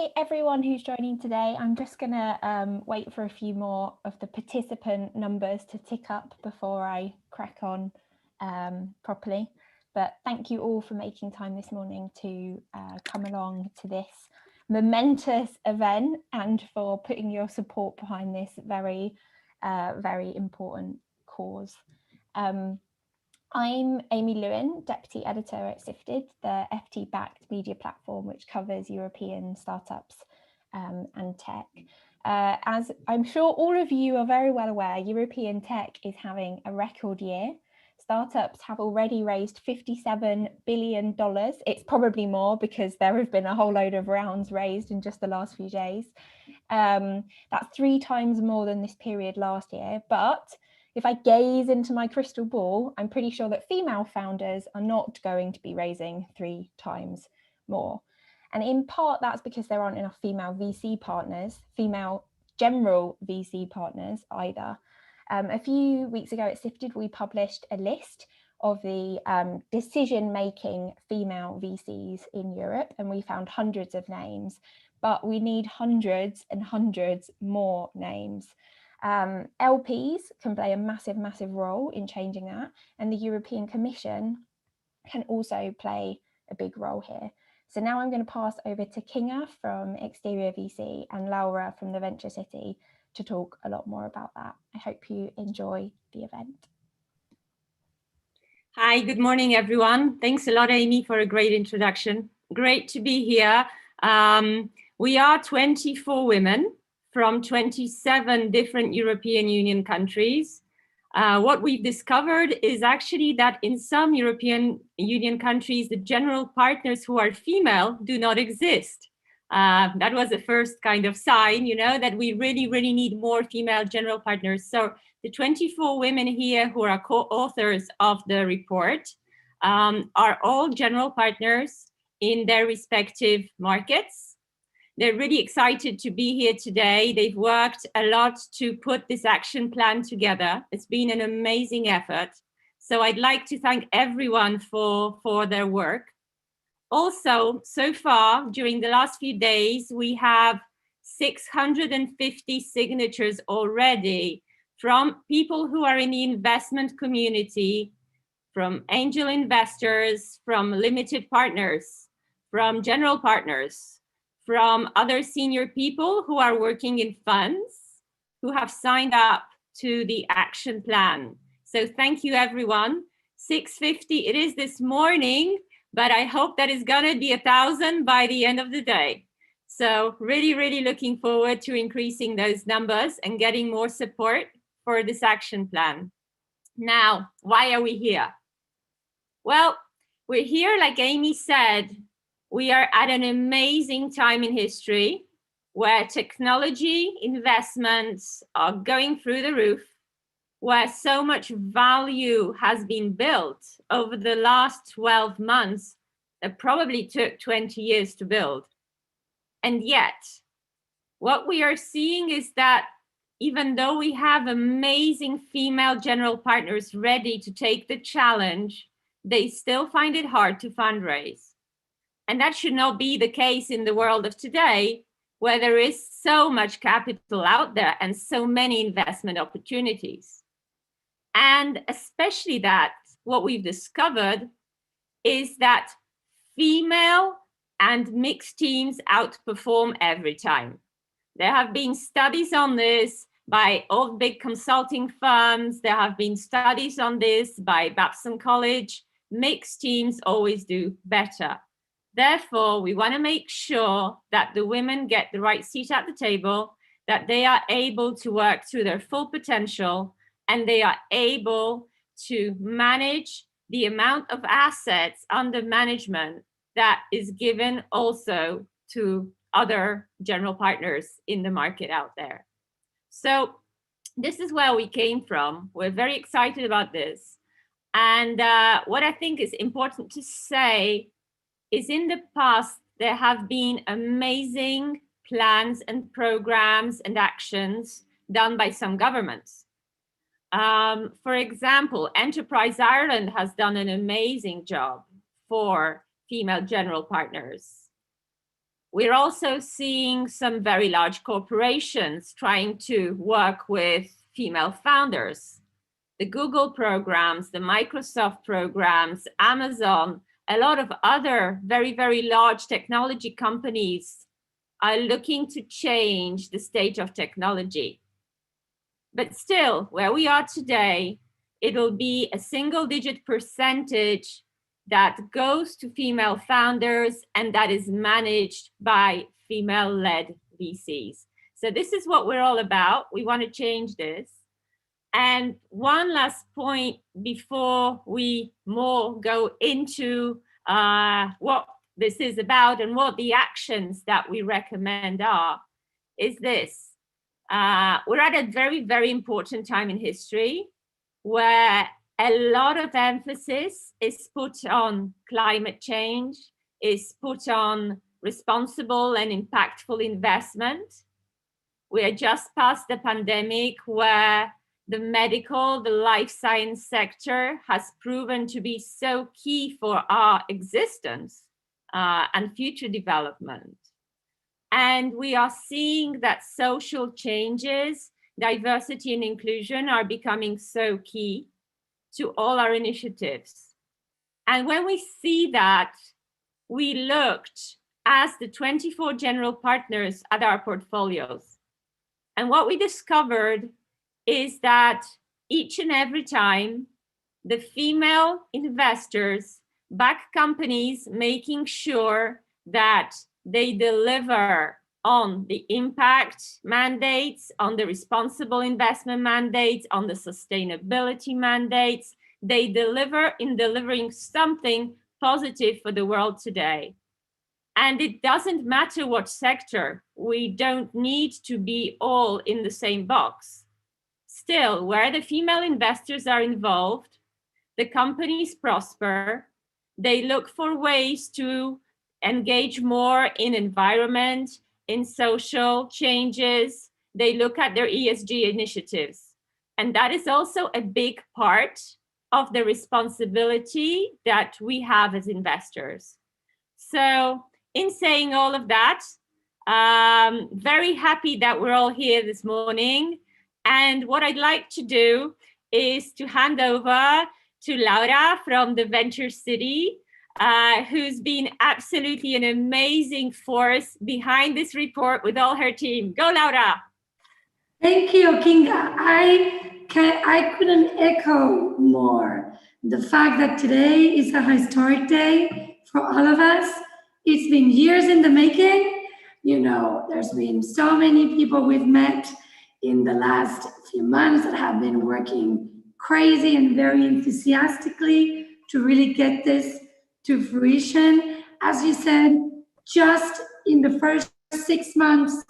Hi everyone who's joining today. I'm just gonna wait for a few more of the participant numbers to tick up before I crack on properly. But thank you all for making time this morning to come along to this momentous event and for putting your support behind this very, very important cause. I'm Amy Lewin, Deputy Editor at Sifted, the FT-backed media platform which covers European startups and tech. As I'm sure all of you are very well aware, European tech is having a record year. Startups have already raised $57 billion. It's probably more because there have been a whole load of rounds raised in just the last few days. That's 3 times more than this period last year, but if I gaze into my crystal ball, I'm pretty sure that female founders are not going to be raising 3 times more. And in part, that's because there aren't enough female VC partners, female general VC partners either. A few weeks ago at Sifted, we published a list of the decision-making female VCs in Europe, and we found hundreds of names, but we need hundreds and hundreds more names. LPs can play a massive role in changing that, and the European Commission can also play a big role here. So now I'm going to pass over to Kinga from Exterior VC and Laura from the Venture City to talk a lot more about that. I hope you enjoy the event. Hi, good morning, everyone. Thanks a lot, Amy, for a great introduction. Great to be here. We are 24 women from 27 different European Union countries. What we've discovered is actually that in some European Union countries, the general partners who are female do not exist. That was the first kind of sign, that we really need more female general partners. So the 24 women here who are co-authors of the report are all general partners in their respective markets. They're really excited to be here today. They've worked a lot to put this action plan together. It's been an amazing effort. So I'd like to thank everyone for their work. Also, so far, during the last few days, we have 650 signatures already from people who are in the investment community, from angel investors, from limited partners, from general partners, from other senior people who are working in funds, who have signed up to the action plan. So thank you, everyone. 650 it is this morning, but I hope that it's gonna be 1,000 by the end of the day. So really looking forward to increasing those numbers and getting more support for this action plan. Now, why are we here? Well, we're here, like Amy said, we are at an amazing time in history where technology investments are going through the roof, where so much value has been built over the last 12 months that probably took 20 years to build. And yet, what we are seeing is that even though we have amazing female general partners ready to take the challenge, they still find it hard to fundraise. And that should not be the case in the world of today, where there is so much capital out there and so many investment opportunities. And especially that what we've discovered is that female and mixed teams outperform every time. There have been studies on this by all big consulting firms. There have been studies on this by Babson College. Mixed teams always do better. Therefore, we want to make sure that the women get the right seat at the table, that they are able to work through their full potential, and they are able to manage the amount of assets under management that is given also to other general partners in the market out there. So this is where we came from. We're very excited about this. And what I think is important to say is in the past, there have been amazing plans and programs and actions done by some governments. For example, Enterprise Ireland has done an amazing job for female general partners. We're also seeing some very large corporations trying to work with female founders. The Google programs, the Microsoft programs, Amazon, a lot of other very, very large technology companies are looking to change the state of technology. But still, where we are today, it'll be a single-digit percentage that goes to female founders and that is managed by female-led VCs. So this is what we're all about. We want to change this. And one last point before we more go into what this is about and what the actions that we recommend are, is this. We're at a very, very important time in history where a lot of emphasis is put on climate change, is put on responsible and impactful investment. We are just past the pandemic where the medical, the life science sector has proven to be so key for our existence and future development. And we are seeing that social changes, diversity and inclusion are becoming so key to all our initiatives. And when we see that, we looked as the 24 general partners at our portfolios. And what we discovered is that each and every time the female investors back companies making sure that they deliver on the impact mandates, on the responsible investment mandates, on the sustainability mandates, they deliver in delivering something positive for the world today. And it doesn't matter what sector, we don't need to be all in the same box. Still, where the female investors are involved, the companies prosper, they look for ways to engage more in environment, in social changes, they look at their ESG initiatives. And that is also a big part of the responsibility that we have as investors. So in saying all of that, very happy that we're all here this morning. And what I'd like to do is to hand over to Laura from the Venture City, who's been absolutely an amazing force behind this report with all her team. Go, Laura. Thank you, Kinga. I couldn't echo more the fact that today is a historic day for all of us. It's been years in the making. You know, there's been so many people we've met in the last few months that have been working crazy and very enthusiastically to really get this to fruition. As you said, just in the first 6 months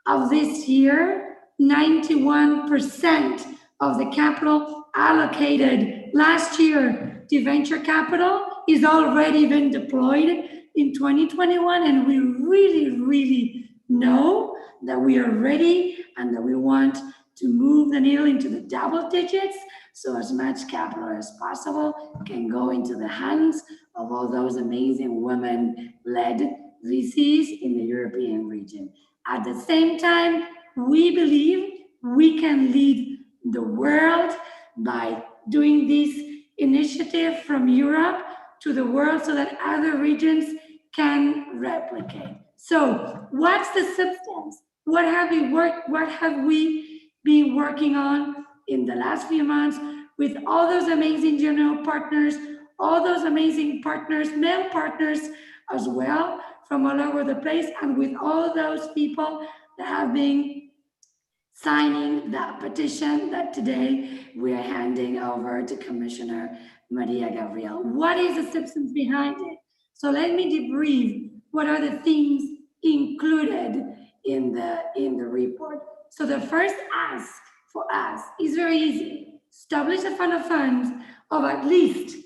of this year, 91% of the capital allocated last year to venture capital is already been deployed in 2021, and we really know that we are ready and that we want to move the needle into the double digits, so as much capital as possible can go into the hands of all those amazing women-led VCs in the European region. At the same time, we believe we can lead the world by doing this initiative from Europe to the world so that other regions can replicate. So what's the substance? What have we been working on in the last few months with all those amazing general partners, all those amazing partners, male partners as well, from all over the place, and with all those people that have been signing that petition that today we are handing over to Commissioner Maria Gabriel. What is the substance behind it? So let me debrief what are the themes included in the report. So the first ask for us is very easy. Establish a fund of funds of at least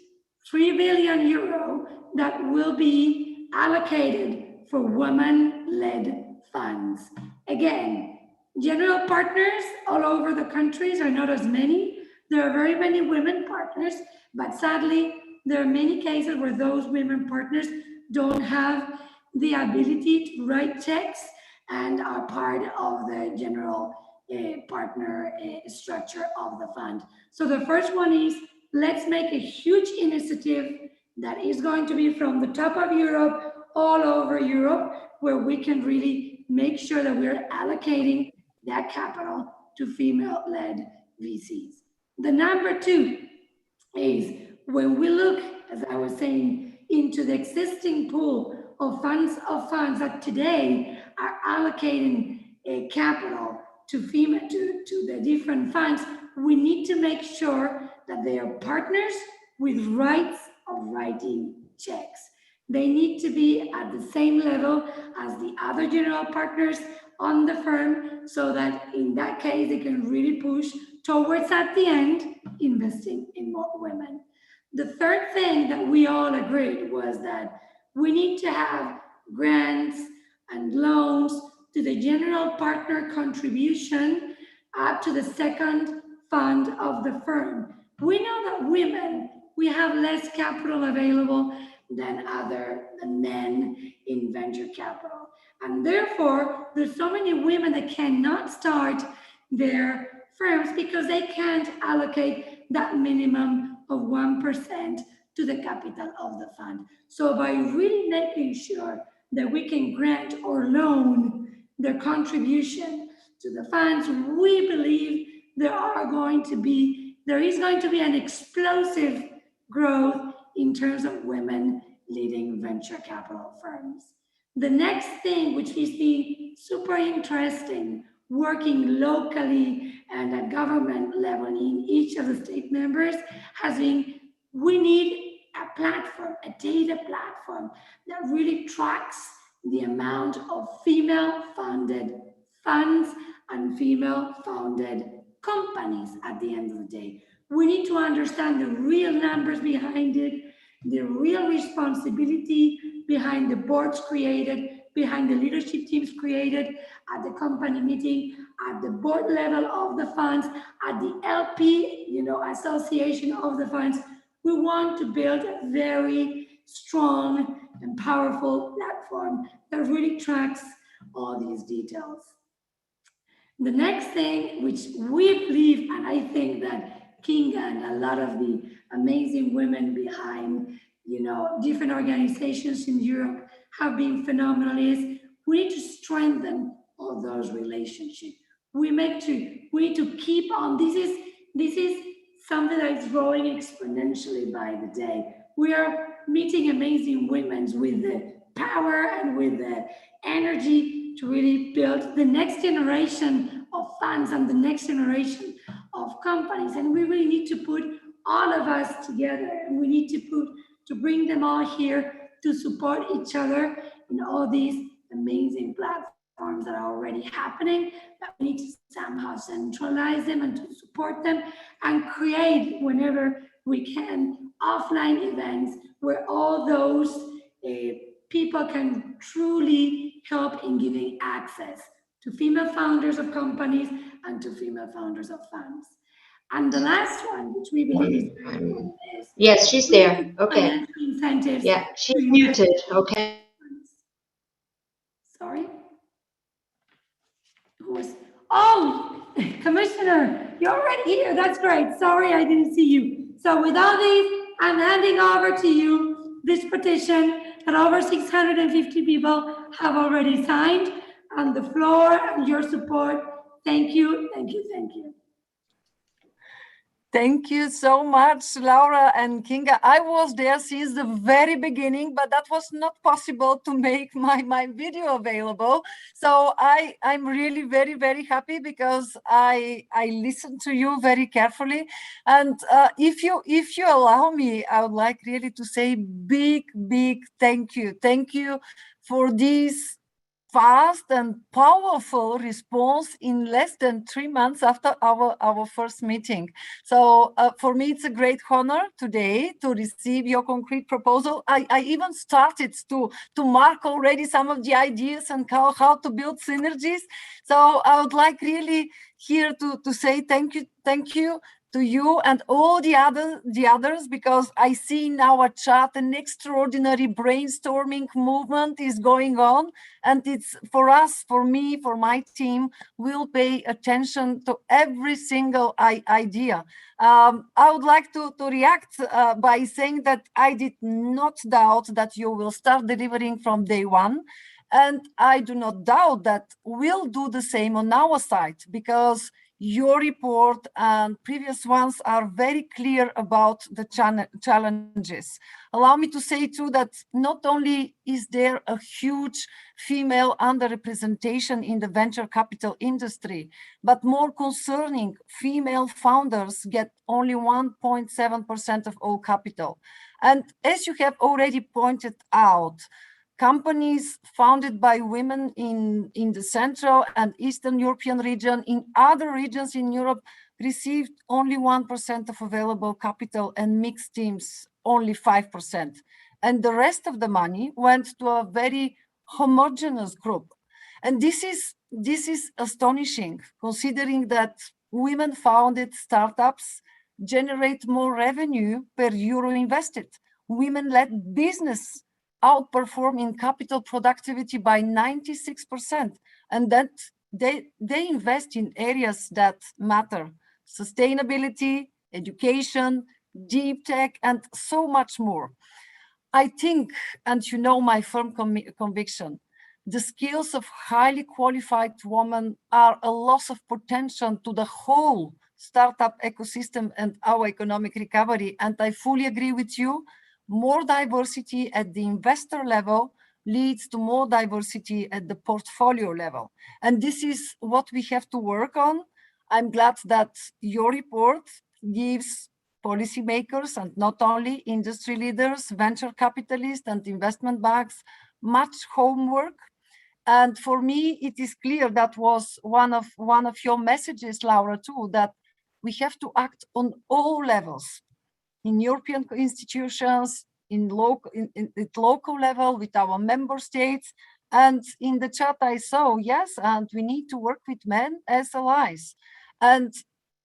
3 billion euro that will be allocated for women-led funds. Again, general partners all over the countries are not as many. There are very many women partners, but sadly, there are many cases where those women partners don't have the ability to write checks and are part of the general partner structure of the fund. So the first one is, let's make a huge initiative that is going to be from the top of Europe, all over Europe, where we can really make sure that we're allocating that capital to female-led VCs. The number two is, when we look, as I was saying, into the existing pool of funds that today are allocating capital to female to the different funds, we need to make sure that they are partners with rights of writing checks. They need to be at the same level as the other general partners on the firm, so that in that case they can really push towards, at the end, investing in more women. The third thing that we all agreed was that we need to have grants and loans to the general partner contribution up to the second fund of the firm. We know that women, we have less capital available than men in venture capital. And therefore, there's so many women that cannot start their firms because they can't allocate that minimum of 1% to the capital of the fund. So by really making sure that we can grant or loan their contribution to the funds, we believe there is going to be an explosive growth in terms of women leading venture capital firms. The next thing, which has been super interesting, working locally and at government level in each of the state members, has been, we need a platform, a data platform that really tracks the amount of female-funded funds and female-founded companies at the end of the day. We need to understand the real numbers behind it, the real responsibility behind the boards created, behind the leadership teams created at the company meeting, at the board level of the funds, at the LP, association of the funds. We want to build a very strong and powerful platform that really tracks all these details. The next thing, which we believe, and I think that Kinga and a lot of the amazing women behind, different organizations in Europe have been phenomenal, is we need to strengthen all those relationships. We need to keep on. This is something that is growing exponentially by the day. We are meeting amazing women with the power and with the energy to really build the next generation of funds and the next generation of companies. And we really need to put all of us together, and we need to bring them all here to support each other in all these amazing platforms that are already happening, but we need to somehow centralize them and to support them and create, whenever we can, offline events where all those people can truly help in giving access to female founders of companies and to female founders of funds. And the last one, which we believe is very important, is yes, she's there. Okay. Incentives. Yeah, she's muted. Okay. Sorry. Who was? Oh, Commissioner, you're already here. That's great. Sorry, I didn't see you. So with all these, I'm handing over to you this petition that over 650 people have already signed, on the floor and your support. Thank you, thank you, thank you. Thank you so much, Laura and Kinga. I was there since the very beginning, but that was not possible to make my video available. So I'm really very, very happy because I listened to you very carefully. And if you allow me, I would like really to say big thank you. Thank you for this fast and powerful response in less than 3 months after our first meeting. So for me, it's a great honor today to receive your concrete proposal. I even started to mark already some of the ideas and how to build synergies. So I would like really here to say thank you to you and all the others, because I see in our chat an extraordinary brainstorming movement is going on, and it's for us, for me, for my team, we'll pay attention to every single idea. I would like to react by saying that I did not doubt that you will start delivering from day one. And I do not doubt that we'll do the same on our side, because your report and previous ones are very clear about the challenges. Allow me to say too that not only is there a huge female underrepresentation in the venture capital industry, but more concerning, female founders get only 1.7% of all capital. And as you have already pointed out, companies founded by women in the Central and Eastern European region, in other regions in Europe, received only 1% of available capital, and mixed teams only 5%. And the rest of the money went to a very homogeneous group. And this is astonishing, considering that women-founded startups generate more revenue per euro invested. Women-led business outperform in capital productivity by 96%, and that they invest in areas that matter: sustainability, education, deep tech, and so much more. I think, and you know my firm conviction, the skills of highly qualified women are a loss of potential to the whole startup ecosystem and our economic recovery. And I fully agree with you. More diversity at the investor level leads to more diversity at the portfolio level. And this is what we have to work on. I'm glad that your report gives policymakers, and not only industry leaders, venture capitalists and investment banks, much homework. And for me, it is clear that was one of your messages, Laura, too, that we have to act on all levels, in European institutions, in local level with our member states. And in the chat I saw, yes, and we need to work with men as allies. And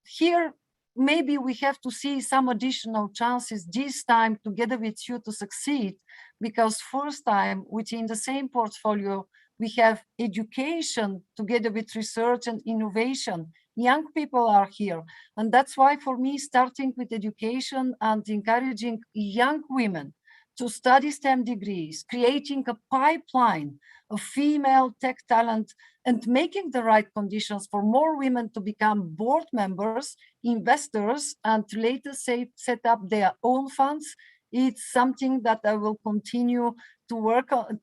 here, maybe we have to see some additional chances this time together with you to succeed, because first time within the same portfolio, we have education together with research and innovation. Young people are here. And that's why for me, starting with education and encouraging young women to study STEM degrees, creating a pipeline of female tech talent, and making the right conditions for more women to become board members, investors, and later set up their own funds, it's something that I will continue to work on,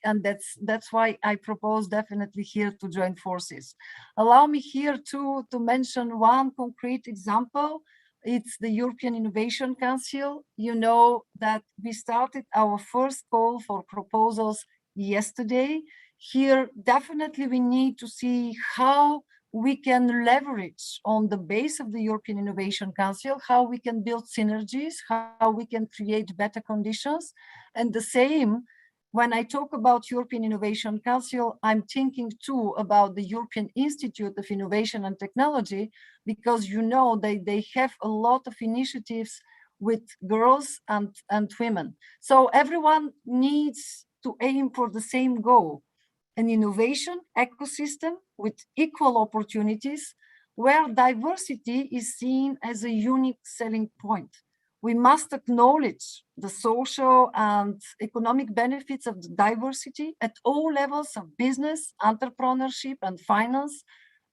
and that's why I propose definitely here to join forces. Allow me here to mention one concrete example. It's the European Innovation Council. You know that we started our first call for proposals yesterday. Here, definitely we need to see how we can leverage on the base of the European Innovation Council, how we can build synergies, how we can create better conditions. And the same, when I talk about European Innovation Council, I'm thinking too about the European Institute of Innovation and Technology, because you know they have a lot of initiatives with girls and women. So everyone needs to aim for the same goal: an innovation ecosystem with equal opportunities, where diversity is seen as a unique selling point. We must acknowledge the social and economic benefits of the diversity at all levels of business, entrepreneurship, and finance,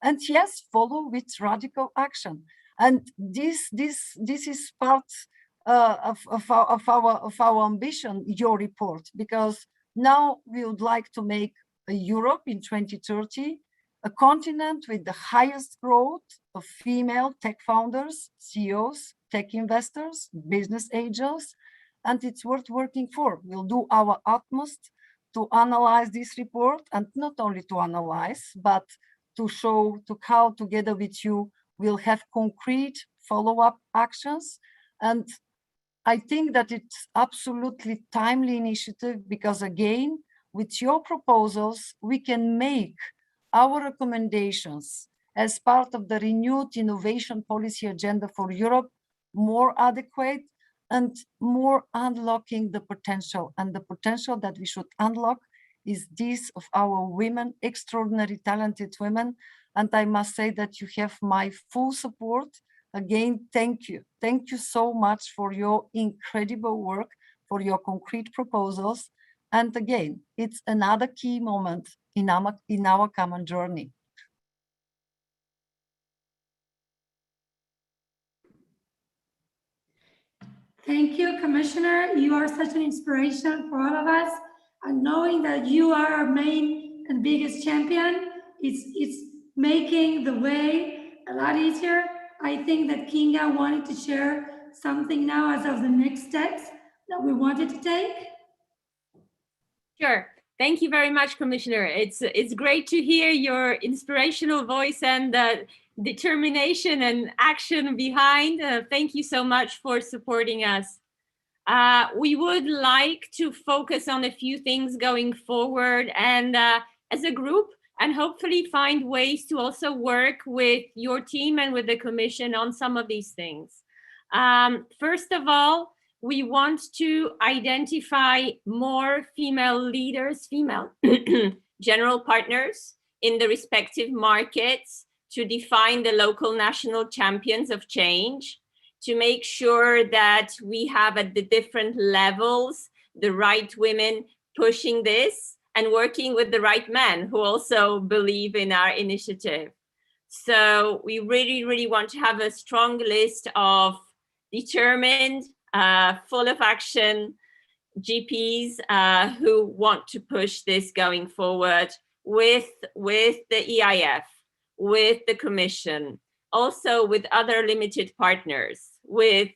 and yes, follow with radical action. And this is part of our ambition, your report, because now we would like to make a Europe in 2030, a continent with the highest growth of female tech founders, CEOs, tech investors, business angels, and it's worth working for. We'll do our utmost to analyze this report, and not only to analyze, but to show to how together with you we'll have concrete follow-up actions. And I think that it's absolutely timely initiative, because again, with your proposals, we can make our recommendations as part of the renewed innovation policy agenda for Europe, more adequate and more unlocking the potential. And the potential that we should unlock is this of our women, extraordinary talented women. And I must say that you have my full support. Again, thank you. Thank you so much for your incredible work, for your concrete proposals. And again, it's another key moment in our common journey. Thank you, Commissioner. You are such an inspiration for all of us. And knowing that you are our main and biggest champion, it's making the way a lot easier. I think that Kinga wanted to share something now as of the next steps that we wanted to take. Sure. Thank you very much, Commissioner. It's great to hear your inspirational voice and determination and action behind. Thank you so much for supporting us. We would like to focus on a few things going forward and as a group, and hopefully find ways to also work with your team and with the Commission on some of these things. First of all, we want to identify more female leaders, female general partners in the respective markets to define the local national champions of change, to make sure that we have at the different levels the right women pushing this and working with the right men who also believe in our initiative. So we really, really want to have a strong list of determined, full of action GPs who want to push this going forward with the EIF, with the Commission, also with other limited partners, with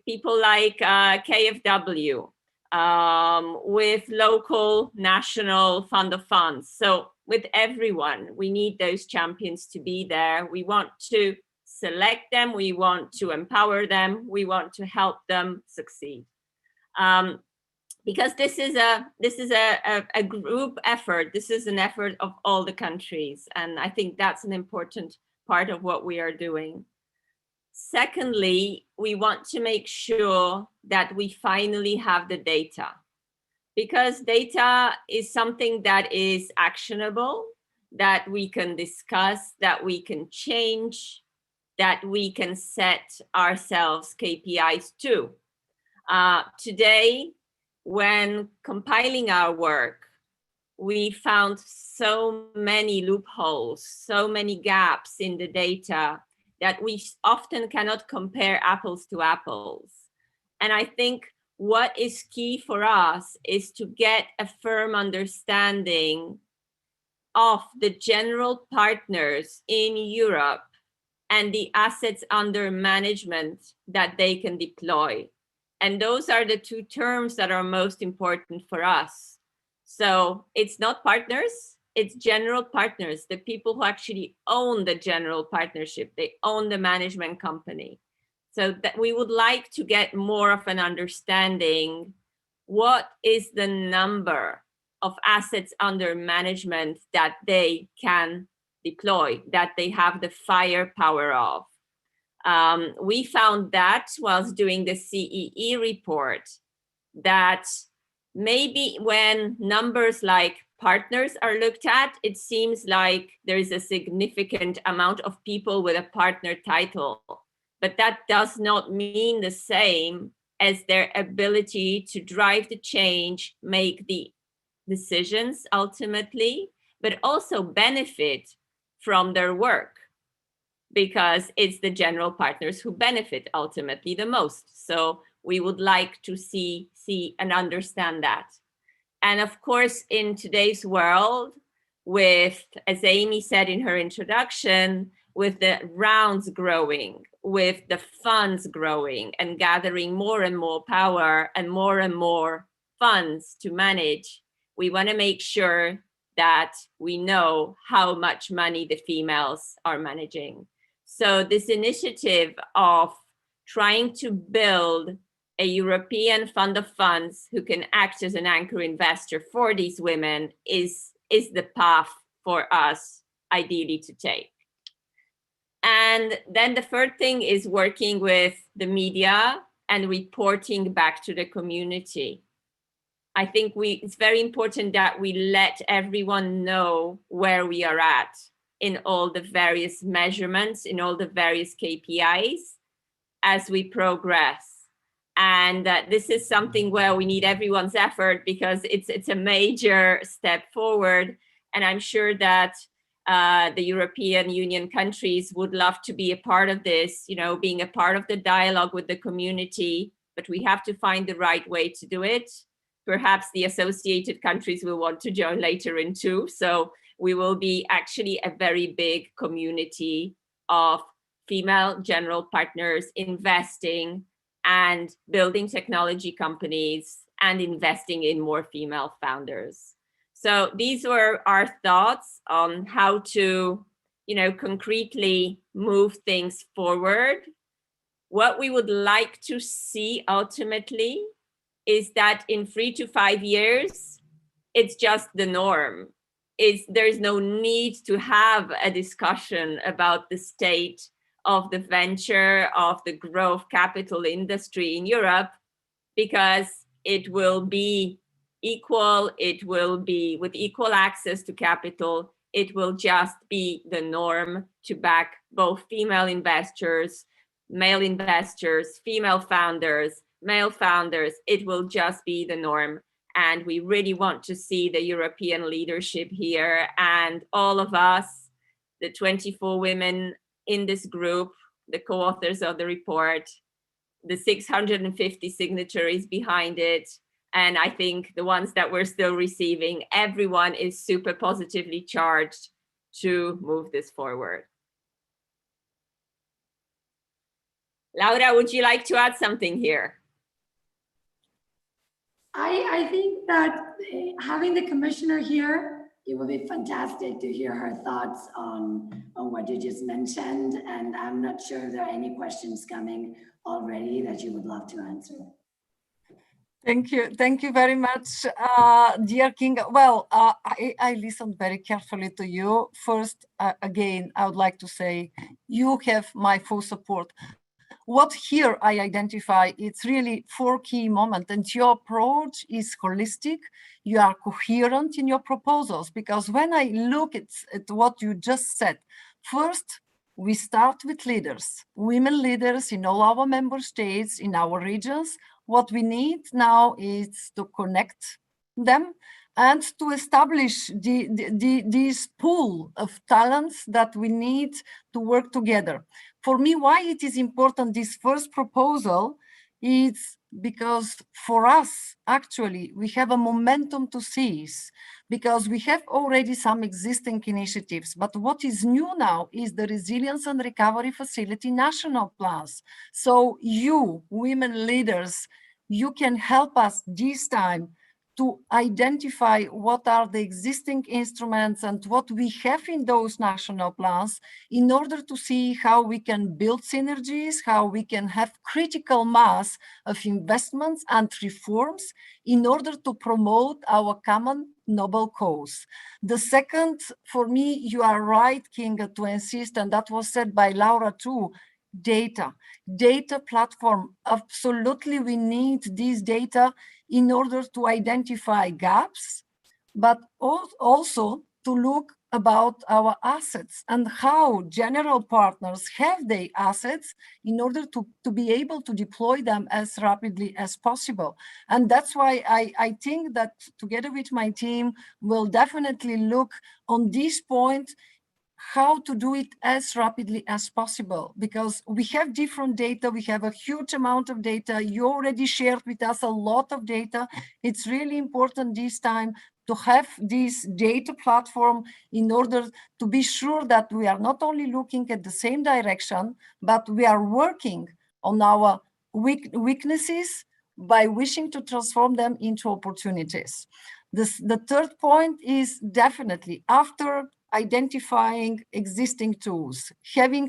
people like KfW, with local national fund of funds. So with everyone, we need those champions to be there. We want to select them, we want to empower them, we want to help them succeed. Because this is a group effort. This is an effort of all the countries, and I think that's an important part of what we are doing. Secondly, we want to make sure that we finally have the data, because data is something that is actionable, that we can discuss, that we can change, that we can set ourselves KPIs to. Today, when compiling our work, we found so many loopholes, so many gaps in the data that we often cannot compare apples to apples. And I think what is key for us is to get a firm understanding of the general partners in Europe and the assets under management that they can deploy. And those are the two terms that are most important for us. So it's not partners, it's general partners, the people who actually own the general partnership, they own the management company. So that we would like to get more of an understanding, what is the number of assets under management that they can deploy, that they have the firepower of. We found that whilst doing the CEE report, that maybe when numbers like partners are looked at, it seems like there is a significant amount of people with a partner title, but that does not mean the same as their ability to drive the change, make the decisions ultimately, but also benefit from their work, because it's the general partners who benefit ultimately the most. So we would like to see and understand that. And of course, in today's world, with, as Amy said in her introduction, with the rounds growing, with the funds growing and gathering more and more power and more funds to manage, we want to make sure that we know how much money the females are managing. So this initiative of trying to build a European fund of funds who can act as an anchor investor for these women is the path for us ideally to take. And then the third thing is working with the media and reporting back to the community. I think it's very important that we let everyone know where we are at in all the various measurements, in all the various KPIs as we progress. And this is something where we need everyone's effort because it's a major step forward. And I'm sure that the European Union countries would love to be a part of this, you know, being a part of the dialogue with the community, but we have to find the right way to do it. Perhaps the associated countries will want to join later in too. So we will be actually a very big community of female general partners investing and building technology companies and investing in more female founders. So these were our thoughts on how to, you know, concretely move things forward. What we would like to see ultimately is that in 3 to 5 years, it's just the norm. There's no need to have a discussion about the state of the venture, of the growth capital industry in Europe, because it will be equal, it will be with equal access to capital, it will just be the norm to back both female investors, male investors, female founders, male founders. It will just be the norm. And we really want to see the European leadership here, and all of us, the 24 women in this group, the co-authors of the report, the 650 signatories behind it, and I think the ones that we're still receiving, everyone is super positively charged to move this forward. Laura, would you like to add something here? I think that having the commissioner here, it will be fantastic to hear her thoughts on what you just mentioned. And I'm not sure if there are any questions coming already that you would love to answer. Thank you very much, dear Kinga. Well, I listened very carefully to you. First, again, I would like to say you have my full support. What here I identify, it's really 4 key moments, and your approach is holistic. You are coherent in your proposals, because when I look at what you just said, first, we start with leaders, women leaders in all our member states, in our regions. What we need now is to connect them and to establish this pool of talents that we need to work together. For me, why it is important, this first proposal, is because for us, actually, we have a momentum to seize, because we have already some existing initiatives. But what is new now is the Resilience and Recovery Facility national plans. So you, women leaders, you can help us this time to identify what are the existing instruments and what we have in those national plans in order to see how we can build synergies, how we can have critical mass of investments and reforms in order to promote our common noble cause. The second, for me, you are right, Kinga, to insist, and that was said by Laura too, data platform. Absolutely, we need this data in order to identify gaps, but also to look about our assets and how general partners have their assets in order to be able to deploy them as rapidly as possible. And that's why I think that together with my team, we'll definitely look on this point, how to do it as rapidly as possible, because we have different data. We have a huge amount of data. You already shared with us a lot of data. It's really important this time to have this data platform in order to be sure that we are not only looking at the same direction, but we are working on our weaknesses by wishing to transform them into opportunities. The third point is definitely, after identifying existing tools, having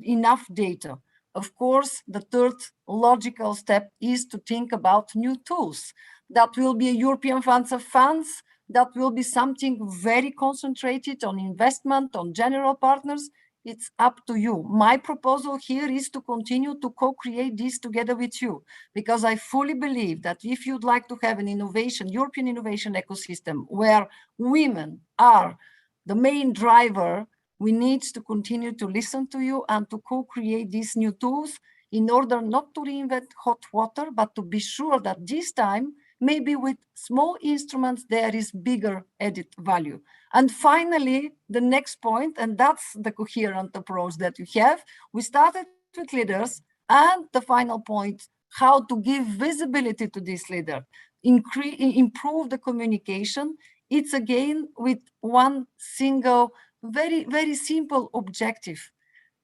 enough data, of course, the third logical step is to think about new tools. That will be European funds of funds, that will be something very concentrated on investment, on general partners. It's up to you. My proposal here is to continue to co-create this together with you, because I fully believe that if you'd like to have an innovation, European innovation ecosystem where women are the main driver, we need to continue to listen to you and to co-create these new tools in order not to reinvent hot water, but to be sure that this time, maybe with small instruments, there is bigger added value. And finally, the next point, and that's the coherent approach that you have. We started with leaders, and the final point, how to give visibility to this leader, improve the communication. It's again with one single, very, very simple objective.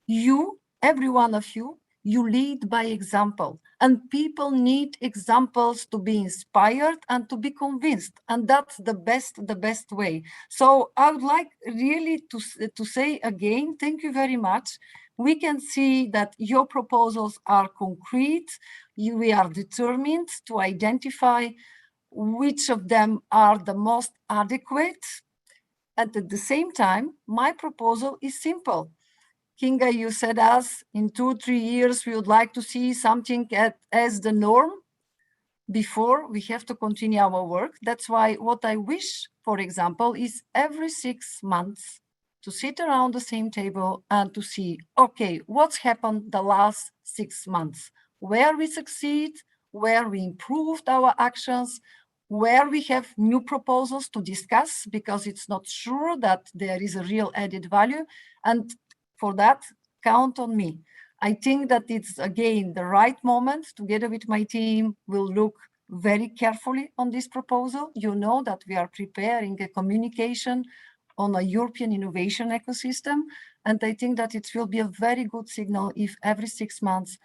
You, every one of you, you lead by example, and people need examples to be inspired and to be convinced, and that's the best way. So I would like really to say again, thank you very much. We can see that your proposals are concrete. We are determined to identify which of them are the most adequate. And at the same time, my proposal is simple. Kinga, you said us in 2-3 years, we would like to see something as the norm. Before, we have to continue our work. That's why what I wish, for example, is every 6 months to sit around the same table and to see, okay, what's happened the last 6 months, where we succeed, where we improved our actions, where we have new proposals to discuss, because it's not sure that there is a real added value. And for that, count on me. I think that it's, again, the right moment. Together with my team, we'll look very carefully on this proposal. You know that we are preparing a communication on a European innovation ecosystem. And I think that it will be a very good signal if every 6 months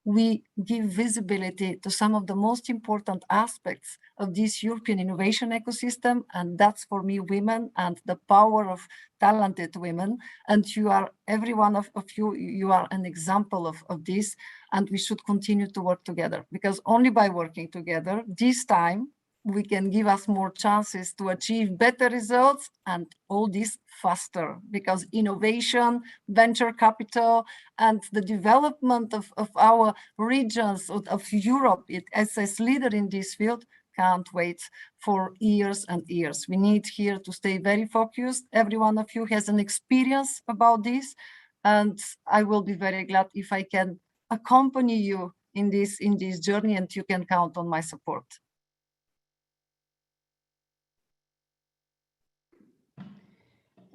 we give visibility to some of the most important aspects of this European innovation ecosystem. And that's, for me, women and the power of talented women. And you are, every one of you, you are an example of this. And we should continue to work together, because only by working together, this time, we can give us more chances to achieve better results, and all this faster, because innovation, venture capital, and the development of our regions of Europe as leader in this field can't wait for years and years. We need here to stay very focused. Every one of you has an experience about this, and I will be very glad if I can accompany you in this journey, and you can count on my support.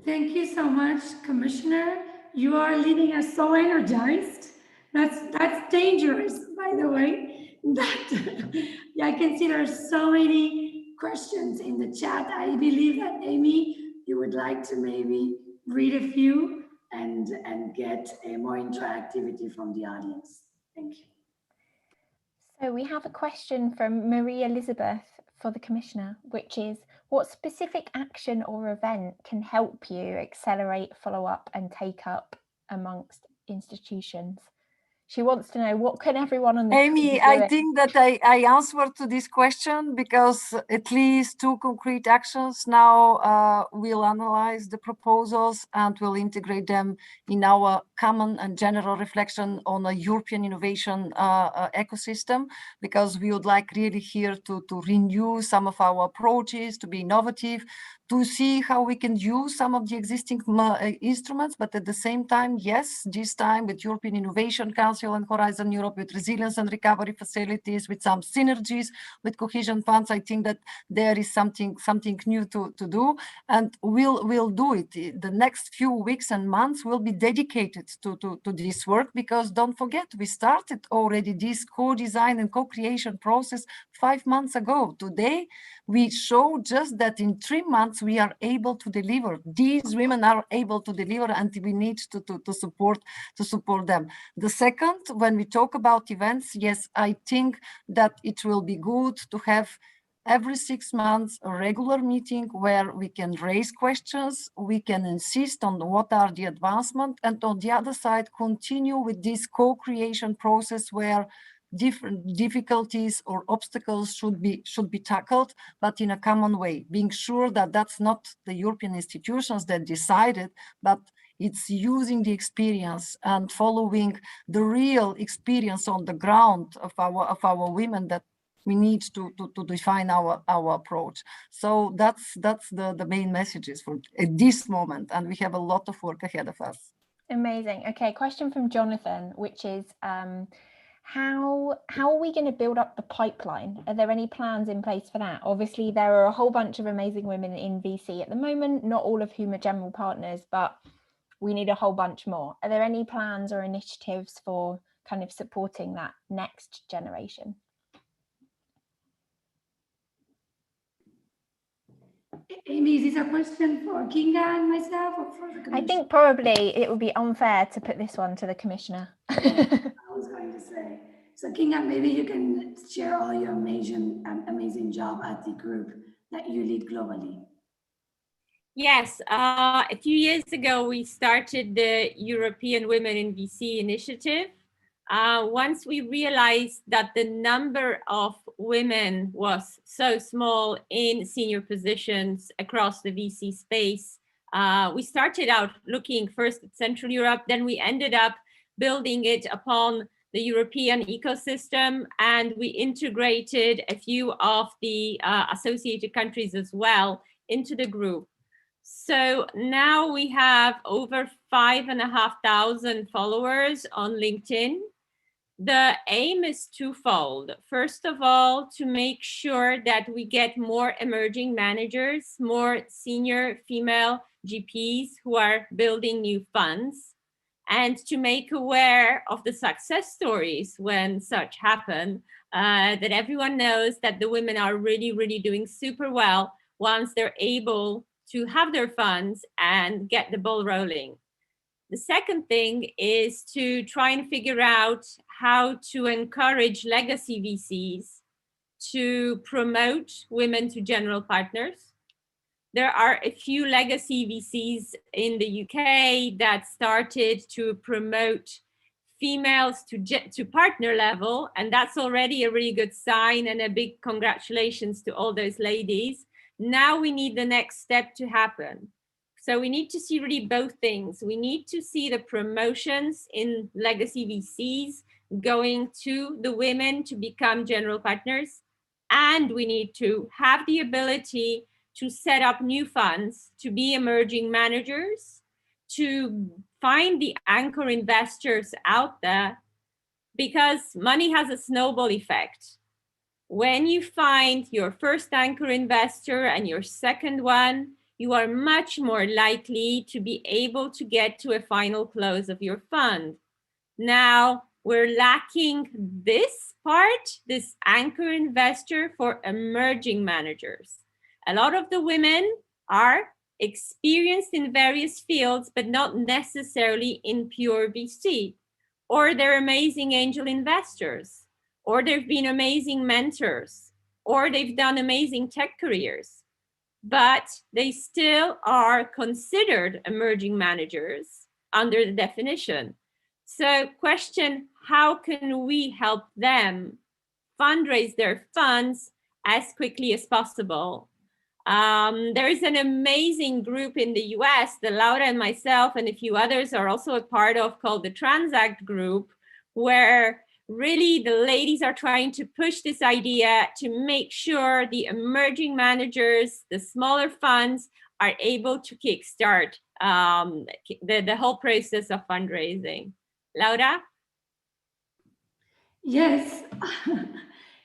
Thank you so much, Commissioner. You are leaving us so energized. That's dangerous, by the way. Yeah, I can see there's so many questions in the chat. I believe that, Amy, you would like to maybe read a few and get a more interactivity from the audience. Thank you. So we have a question from Marie Elizabeth for the Commissioner, which is, what specific action or event can help you accelerate follow-up and take-up amongst institutions? She wants to know, what can everyone on the Amy, I think that I answered to this question, because at least 2 concrete actions now we'll analyze the proposals and we'll integrate them in our common and general reflection on a European innovation ecosystem, because we would like really here to renew some of our approaches, to be innovative, to see how we can use some of the existing instruments, but at the same time, yes, this time with European Innovation Council and Horizon Europe, with resilience and recovery facilities, with some synergies with cohesion funds, I think that there is something new to do, and we'll do it. The next few weeks and months will be dedicated to this work, because don't forget, we started already this co-design and co-creation process 5 months ago. Today, we show just that in 3 months, we are able to deliver. These women are able to deliver, and we need to support them. The second, when we talk about events, yes, I think that it will be good to have every 6 months a regular meeting where we can raise questions, we can insist on what are the advancements, and on the other side, continue with this co-creation process where different difficulties or obstacles should be tackled, but in a common way, being sure that that's not the European institutions that decided, but it's using the experience and following the real experience on the ground of our women that we need to define our approach. So that's the main messages for at this moment, and we have a lot of work ahead of us. Amazing. Okay, question from Jonathan, which is how are we going to build up the pipeline? Are there any plans in place for that? Obviously, there are a whole bunch of amazing women in VC at the moment, not all of whom are general partners, but we need a whole bunch more. Are there any plans or initiatives for kind of supporting that next generation? Amy, is this a question for Kinga and myself or for the commissioner? I think probably it would be unfair to put this one to the commissioner. I was going to say. So Kinga, maybe you can share all your amazing job at the group that you lead globally. Yes, a few years ago, we started the European Women in VC initiative. Once we realized that the number of women was so small in senior positions across the VC space, we started out looking first at Central Europe, then we ended up building it upon the European ecosystem, and we integrated a few of the associated countries as well into the group. So now we have over 5,500 followers on LinkedIn. The aim is twofold. First of all, to make sure that we get more emerging managers, more senior female GPs who are building new funds, and to make aware of the success stories when such happen, that everyone knows that the women are really, really doing super well once they're able to have their funds and get the ball rolling. The second thing is to try and figure out how to encourage legacy VCs to promote women to general partners. There are a few legacy VCs in the UK that started to promote females to partner level, and that's already a really good sign, and a big congratulations to all those ladies. Now we need the next step to happen. So we need to see really both things. We need to see the promotions in legacy VCs going to the women to become general partners. And we need to have the ability to set up new funds, to be emerging managers, to find the anchor investors out there, because money has a snowball effect. When you find your first anchor investor and your second one, you are much more likely to be able to get to a final close of your fund. Now, we're lacking this part, this anchor investor for emerging managers. A lot of the women are experienced in various fields, but not necessarily in pure VC, or they're amazing angel investors, or they've been amazing mentors, or they've done amazing tech careers, but they still are considered emerging managers under the definition. So question, how can we help them fundraise their funds as quickly as possible? There is an amazing group in the US that Laura and myself and a few others are also a part of, called the Transact Group, where really the ladies are trying to push this idea to make sure the emerging managers, the smaller funds, are able to kickstart the whole process of fundraising. Laura? Yes.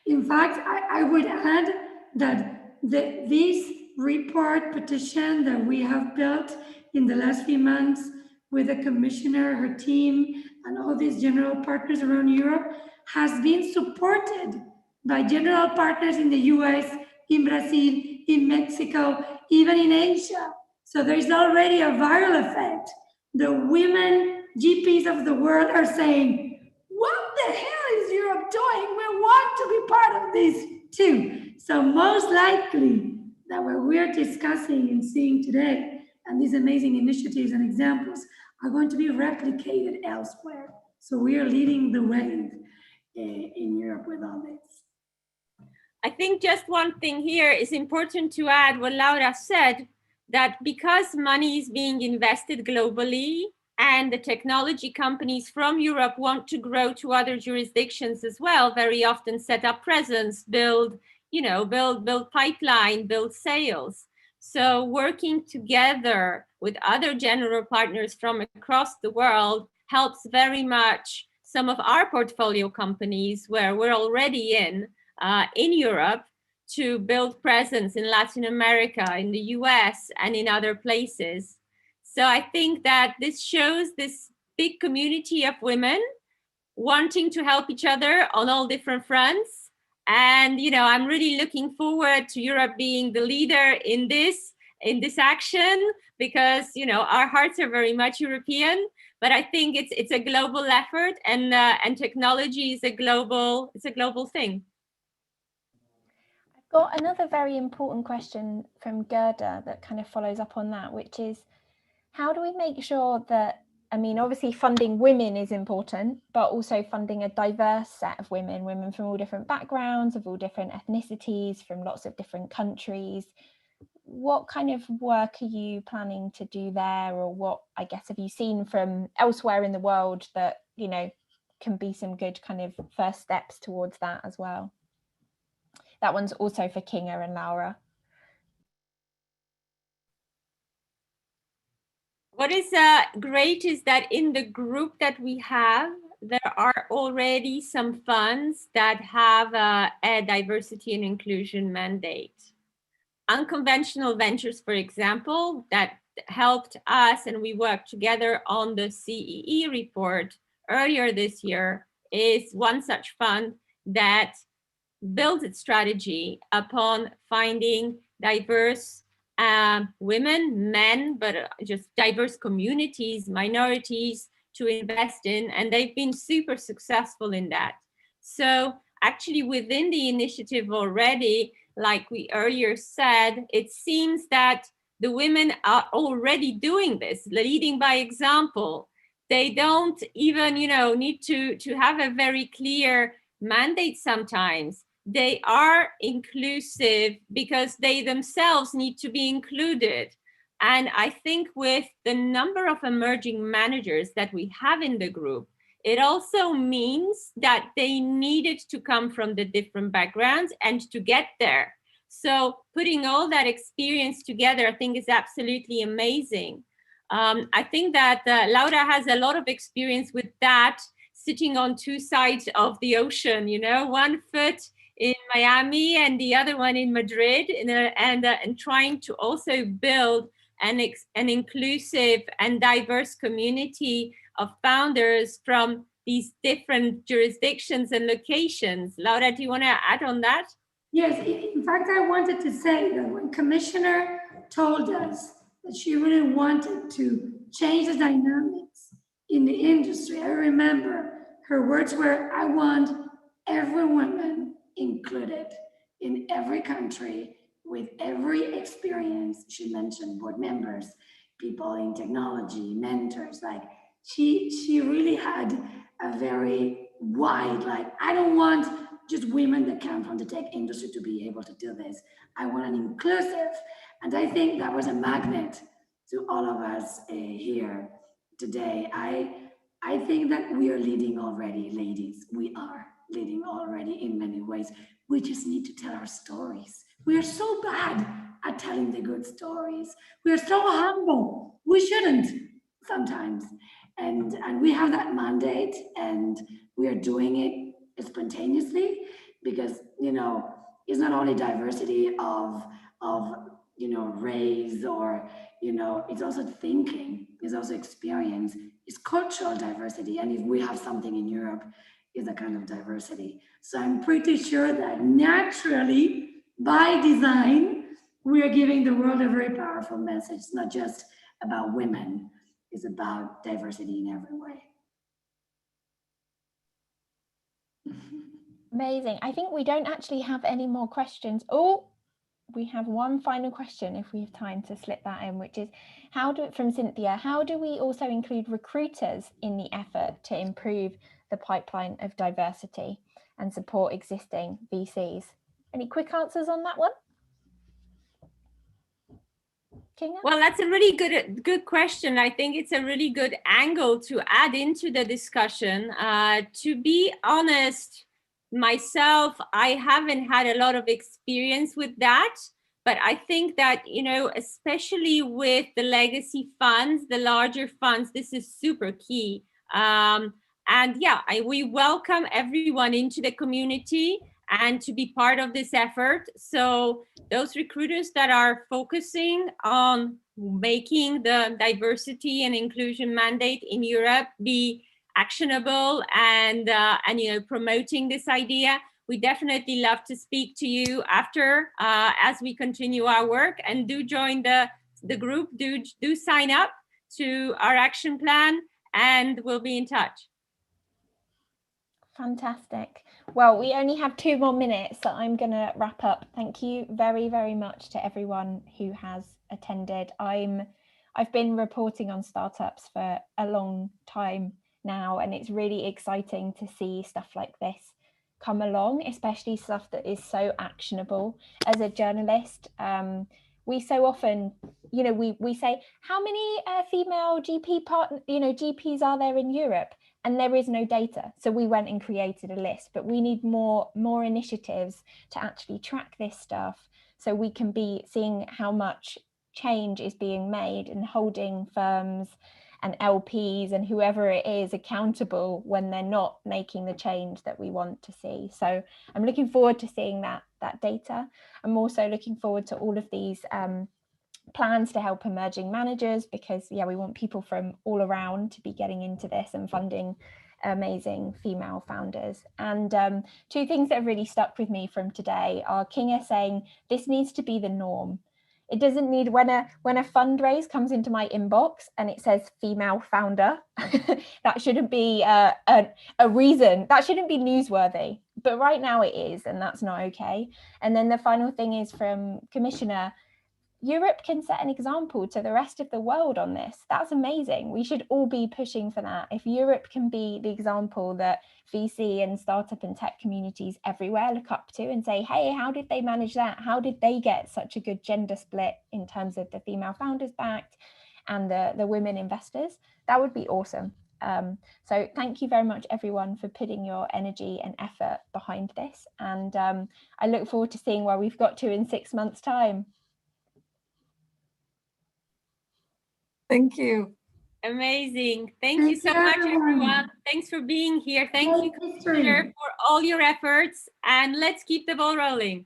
In fact, I would add that this report petition that we have built in the last few months with the commissioner, her team, and all these general partners around Europe has been supported by general partners in the US, in Brazil, in Mexico, even in Asia. So there's already a viral effect. The women GPs of the world are saying, what the hell is Europe doing? We want to be part of this too. So most likely that what we're discussing and seeing today, and these amazing initiatives and examples, are going to be replicated elsewhere. So we are leading the wave. in Europe with all this. I think just one thing here is important to add what Laura said, that because money is being invested globally and the technology companies from Europe want to grow to other jurisdictions as well, very often set up presence, build pipeline, build sales. So working together with other general partners from across the world helps very much some of our portfolio companies where we're already in Europe to build presence in Latin America, in the US, and in other places. So I think that this shows this big community of women wanting to help each other on all different fronts. And, I'm really looking forward to Europe being the leader in this action, because, our hearts are very much European, but I think it's a global effort, and technology is a global thing. Got another very important question from Gerda that kind of follows up on that, which is, how do we make sure that, obviously funding women is important, but also funding a diverse set of women from all different backgrounds, of all different ethnicities, from lots of different countries. What kind of work are you planning to do there, or what, I guess, have you seen from elsewhere in the world that, can be some good kind of first steps towards that as well? That one's also for Kinga and Laura. What is great is that in the group that we have, there are already some funds that have a diversity and inclusion mandate. Unconventional Ventures, for example, that helped us, and we worked together on the CEE report earlier this year, is one such fund that builds its strategy upon finding diverse women, men, but just diverse communities, minorities to invest in, and they've been super successful in that. So actually within the initiative already, like we earlier said, it seems that the women are already doing this, leading by example. They don't even, need to have a very clear mandate sometimes. They are inclusive because they themselves need to be included. And I think with the number of emerging managers that we have in the group, it also means that they needed to come from the different backgrounds and to get there. So putting all that experience together, I think is absolutely amazing. I think that Laura has a lot of experience with that, sitting on two sides of the ocean, one foot in Miami and the other one in Madrid, and trying to also build an inclusive and diverse community of founders from these different jurisdictions and locations. Laura, do you want to add on that? Yes, in fact, I wanted to say that when Commissioner told us that she really wanted to change the dynamics in the industry, I remember her words were, I want every woman included in every country with every experience. She mentioned board members, people in technology, mentors. Like she really had a very wide, like, I don't want just women that come from the tech industry to be able to do this. I want an inclusive, and I think that was a magnet to all of us here today. I think that we are leading already, ladies. We are leading already in many ways. We just need to tell our stories. We are so bad at telling the good stories. We are so humble. We shouldn't sometimes. And we have that mandate, and we are doing it spontaneously, because it's not only diversity of race, or it's also thinking, it's also experience, it's cultural diversity, and if we have something in Europe, is a kind of diversity. So I'm pretty sure that naturally, by design, we are giving the world a very powerful message. It's not just about women, it's about diversity in every way. Amazing. I think we don't actually have any more questions. Oh, we have one final question if we have time to slip that in, which is from Cynthia, how do we also include recruiters in the effort to improve the pipeline of diversity and support existing VCs? Any quick answers on that one? Kinga? Well, that's a really good question. I think it's a really good angle to add into the discussion. To be honest, myself, I haven't had a lot of experience with that, but I think that, you know, especially with the legacy funds, the larger funds, this is super key. And yeah, we welcome everyone into the community and to be part of this effort. So those recruiters that are focusing on making the diversity and inclusion mandate in Europe be actionable and you know, promoting this idea, we definitely love to speak to you after as we continue our work, and do join the group, do sign up to our action plan, and we'll be in touch. Fantastic. Well, we only have 2 more minutes, so I'm going to wrap up. Thank you very, very much to everyone who has attended. I've been reporting on startups for a long time now, and it's really exciting to see stuff like this come along, especially stuff that is so actionable. As a journalist, we so often, you know, we say, how many female GPs are there in Europe? And there is no data. So we went and created a list, but we need more initiatives to actually track this stuff, so we can be seeing how much change is being made and holding firms and LPs and whoever it is accountable when they're not making the change that we want to see. So I'm looking forward to seeing that data. I'm also looking forward to all of these plans to help emerging managers, because yeah, we want people from all around to be getting into this and funding amazing female founders. And 2 things that have really stuck with me from today are Kinga saying this needs to be the norm. It doesn't need, when a fundraise comes into my inbox and it says female founder, that shouldn't be a reason, that shouldn't be newsworthy, but right now it is, and that's not okay. And then the final thing is from Commissioner, Europe can set an example to the rest of the world on this. That's amazing. We should all be pushing for that. If Europe can be the example that VC and startup and tech communities everywhere look up to and say, hey, how did they manage that? How did they get such a good gender split in terms of the female founders backed and the women investors? That would be awesome. So thank you very much, everyone, for putting your energy and effort behind this. And I look forward to seeing where we've got to in 6 months' time. Thank you. Amazing. Thank you so much, everyone. Thanks for being here. Thank you, Commissioner, for all your efforts. And let's keep the ball rolling.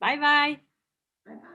Bye-bye.